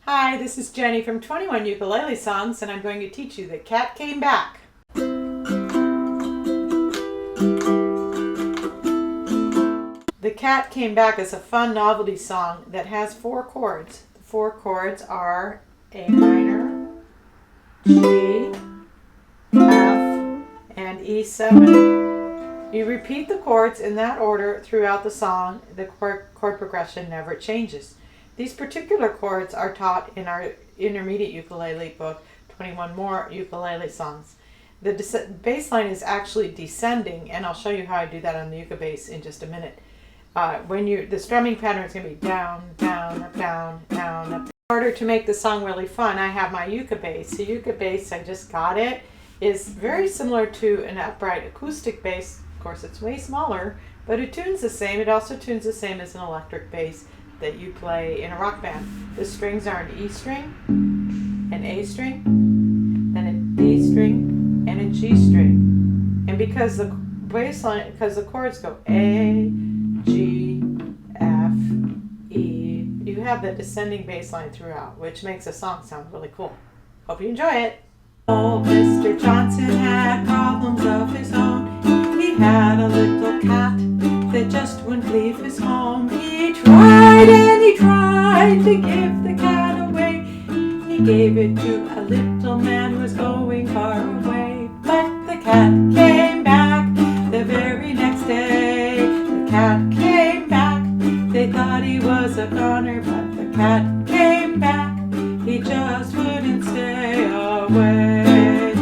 Hi, this is Jenny from 21 Ukulele Songs, and I'm going to teach you The Cat Came Back. The Cat Came Back is a fun novelty song that has 4 chords. The 4 chords are A minor, G, F, and E7. You repeat the chords in that order throughout the song. The chord progression never changes. These particular chords are taught in our intermediate ukulele book, 21 More Ukulele Songs. The bass line is actually descending, and I'll show you how I do that on the ukulele bass in just a minute. The strumming pattern is going to be down, down, up, down, down, up. In order to make the song really fun, I have my ukulele bass. The ukulele bass, I just got it, is very similar to an upright acoustic bass. Of course, it's way smaller, but it tunes the same. It also tunes the same as an electric bass that you play in a rock band. The strings are an E string, an A string, then a D string, and a G string. And because the chords go A, G, F, E, you have the descending bass line throughout, which makes the song sound really cool. Hope you enjoy it. Old Mr. Johnson had problems of his own. He had a little cat that just wouldn't leave his home. He tried and he tried to give the cat away. He gave it to a little man who was going far away. But the cat came back the very next day. The cat came back. They thought he was a goner, but the cat came back. He just wouldn't stay away.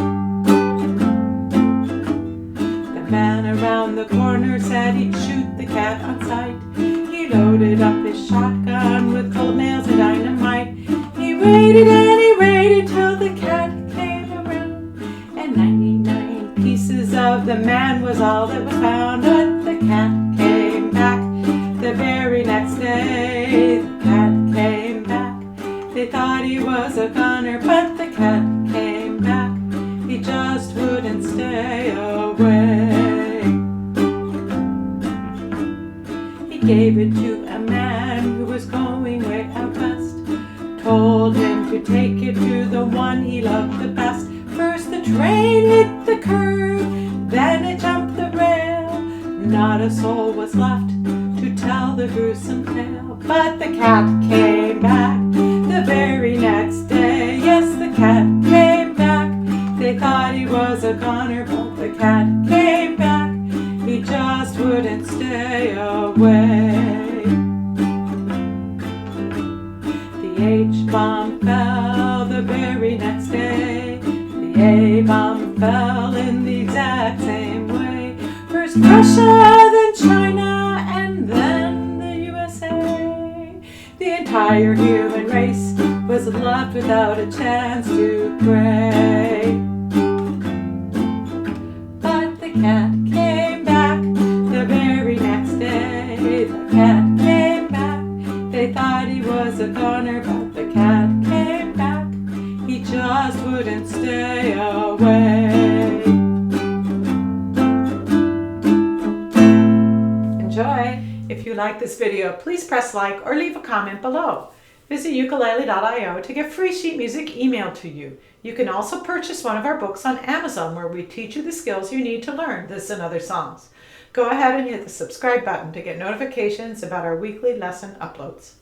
The man around the corner said he'd shoot the cat on sight. He loaded up his shotgun with cold nails and dynamite. He waited and he waited till the cat came around, and 99 pieces of the man was all that was found. But the cat came back the very next day. The cat came back. They thought he was a goner, but the cat came back. He just wouldn't stay away. He gave it to a man who was going way out west. Told him to take it to the one he loved the best. First the train hit the curb, then it jumped the rail. Not a soul was left to tell the gruesome tale. But the cat came back the very next day. Yes, the cat came back. They thought he was a goner, but the cat came back. He just wouldn't stay away. The H-bomb fell the very next day. The A-bomb fell in the exact same way. First Russia, then China, and then the USA. The entire human race was left without a chance to pray. But the cat came back the very next day. The cat came back. They thought he was a goner, but the cat came back. He just wouldn't stay away. Enjoy! If you like this video, please press like or leave a comment below. Visit ukulele.io to get free sheet music emailed to you. You can also purchase one of our books on Amazon, where we teach you the skills you need to learn this and other songs. Go ahead and hit the subscribe button to get notifications about our weekly lesson uploads.